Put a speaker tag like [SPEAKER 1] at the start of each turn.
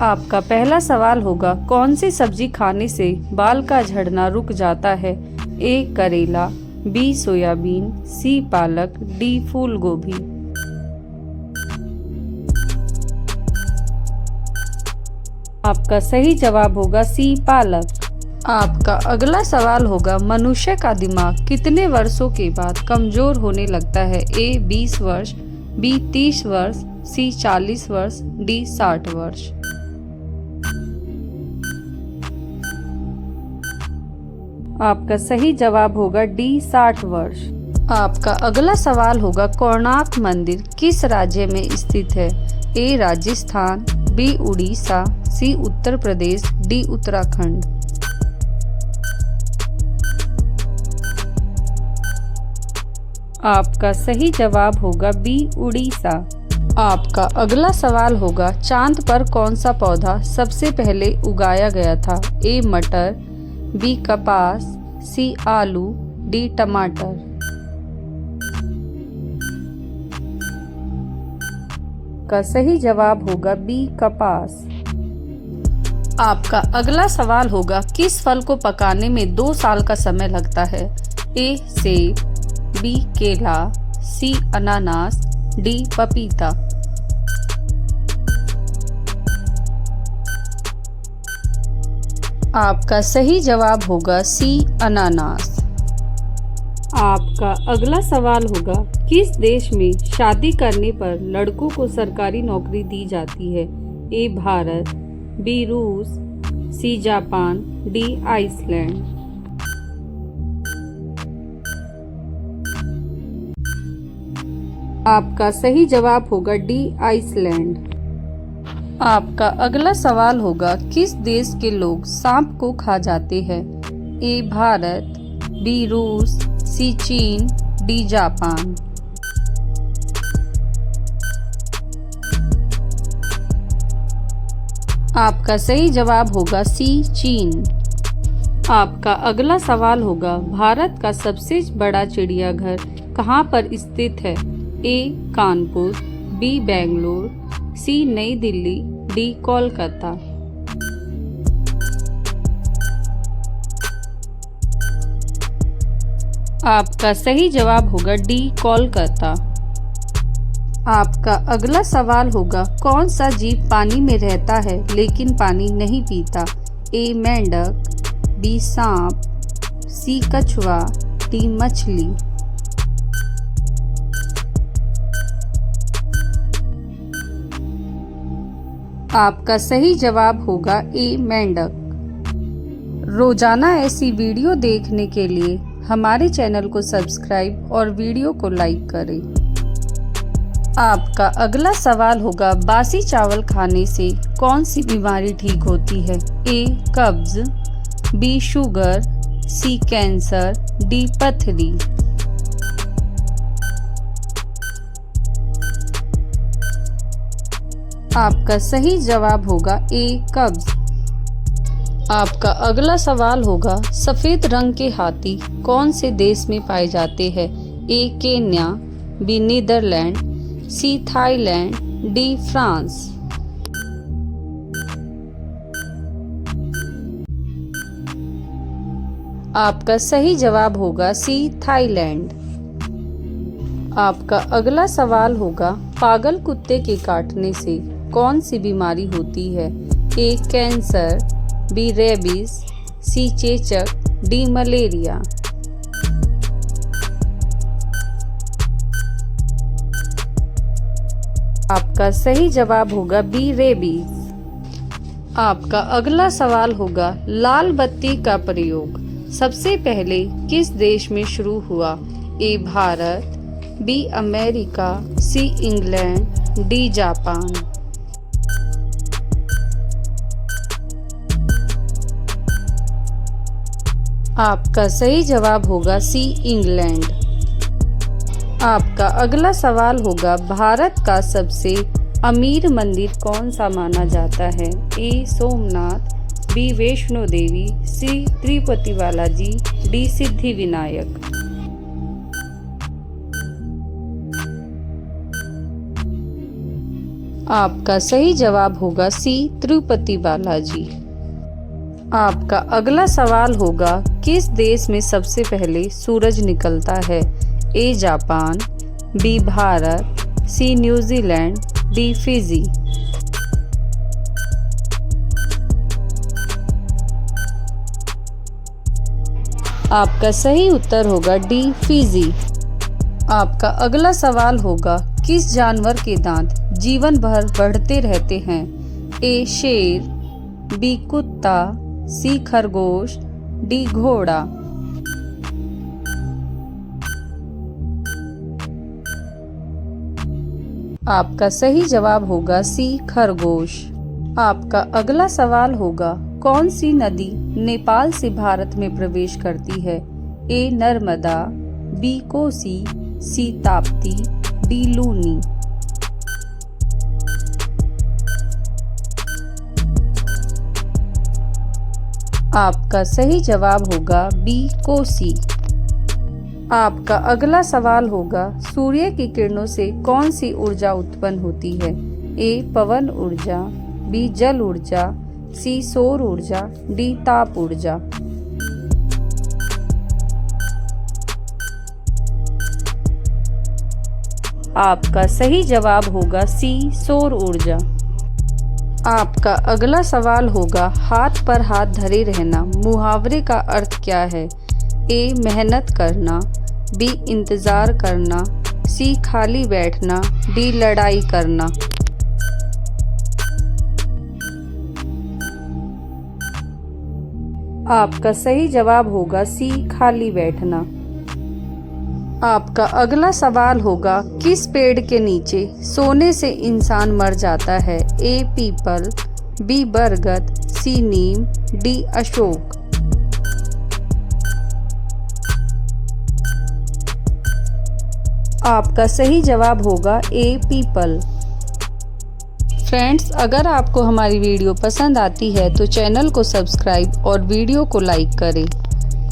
[SPEAKER 1] आपका पहला सवाल होगा, कौन सी सब्जी खाने से बाल का झड़ना रुक जाता है? ए करेला, बी सोयाबीन, सी पालक, डी फूल गोभी। आपका सही जवाब होगा सी पालक। आपका अगला सवाल होगा, मनुष्य का दिमाग कितने वर्षों के बाद कमजोर होने लगता है? ए 20 वर्ष, बी 30 वर्ष, सी 40 वर्ष, डी 60 वर्ष। आपका सही जवाब होगा डी 60 वर्ष। आपका अगला सवाल होगा, कोणार्क मंदिर किस राज्य में स्थित है? ए राजस्थान, बी उड़ीसा, सी उत्तर प्रदेश, डी उत्तराखंड। आपका सही जवाब होगा बी उड़ीसा। आपका अगला सवाल होगा, चांद पर कौन सा पौधा सबसे पहले उगाया गया था? ए मटर, बी कपास, सी आलू, डी टमाटर। का सही जवाब होगा बी कपास। आपका अगला सवाल होगा, किस फल को पकाने में 2 साल का समय लगता है? ए सेब, बी केला, सी अनानास, डी पपीता। आपका सही जवाब होगा सी अनानास। आपका अगला सवाल होगा, किस देश में शादी करने पर लड़कों को सरकारी नौकरी दी जाती है? ए भारत, बी रूस, सी जापान, डी आइसलैंड। आपका सही जवाब होगा डी आइसलैंड। आपका अगला सवाल होगा, किस देश के लोग सांप को खा जाते हैं? ए भारत, बी रूस, सी चीन, डी जापान। आपका सही जवाब होगा सी चीन। आपका अगला सवाल होगा, भारत का सबसे बड़ा चिड़ियाघर कहाँ पर स्थित है? ए कानपुर, बी बेंगलुरु, सी नई दिल्ली, डी कोलकाता। आपका सही जवाब होगा डी कोलकाता। आपका अगला सवाल होगा, कौन सा जीव पानी में रहता है लेकिन पानी नहीं पीता? ए मेंढक, बी सांप, सी कछुआ, डी मछली। आपका सही जवाब होगा ए मेंढक। रोजाना ऐसी वीडियो देखने के लिए हमारे चैनल को सब्सक्राइब और वीडियो को लाइक करें। आपका अगला सवाल होगा, बासी चावल खाने से कौन सी बीमारी ठीक होती है? ए कब्ज, बी शुगर, सी कैंसर, डी पथरी। आपका सही जवाब होगा ए कब्ज। आपका अगला सवाल होगा, सफेद रंग के हाथी कौन से देश में पाए जाते हैं? A Kenya, B Netherland, C Thailand, D France. आपका सही जवाब होगा सी थाईलैंड। आपका अगला सवाल होगा, पागल कुत्ते के काटने से कौन सी बीमारी होती है? ए कैंसर, बी रेबीज, सी चेचक, डी मलेरिया। आपका सही जवाब होगा बी रेबीज। आपका अगला सवाल होगा, लाल बत्ती का प्रयोग सबसे पहले किस देश में शुरू हुआ? A Bharat, B America, C England, D Japan. आपका सही जवाब होगा सी इंग्लैंड। आपका अगला सवाल होगा, भारत का सबसे अमीर मंदिर कौन सा माना जाता है? ए सोमनाथ, बी वैष्णो देवी, सी तिरुपति बालाजी, डी सिद्धि विनायक। आपका सही जवाब होगा सी तिरुपति बालाजी। आपका अगला सवाल होगा, किस देश में सबसे पहले सूरज निकलता है? A Japan, B Bharat, C New Zealand, D Fiji. आपका सही उत्तर होगा डी फिजी। आपका अगला सवाल होगा, किस जानवर के दांत जीवन भर बढ़ते रहते हैं? ए शेर, बी कुत्ता, सी खरगोश, डी घोड़ा। आपका सही जवाब होगा सी खरगोश। आपका अगला सवाल होगा, कौन सी नदी नेपाल से भारत में प्रवेश करती है? ए नर्मदा, बी कोसी, सी ताप्ती, डी लूनी। आपका सही जवाब होगा बी कोसी। आपका अगला सवाल होगा, सूर्य की किरणों से कौन सी ऊर्जा उत्पन्न होती है? ए पवन ऊर्जा, बी जल ऊर्जा, सी सौर ऊर्जा, डी ताप ऊर्जा। आपका सही जवाब होगा सी सौर ऊर्जा। आपका अगला सवाल होगा, हाथ पर हाथ धरे रहना मुहावरे का अर्थ क्या है? ए मेहनत करना, बी इंतजार करना, सी खाली बैठना, डी लड़ाई करना। आपका सही जवाब होगा सी खाली बैठना। आपका अगला सवाल होगा, किस पेड़ के नीचे सोने से इंसान मर जाता है? ए पीपल, बी बरगद, सी नीम, डी अशोक। आपका सही जवाब होगा ए पीपल। फ्रेंड्स, अगर आपको हमारी वीडियो पसंद आती है तो चैनल को सब्सक्राइब और वीडियो को लाइक करें।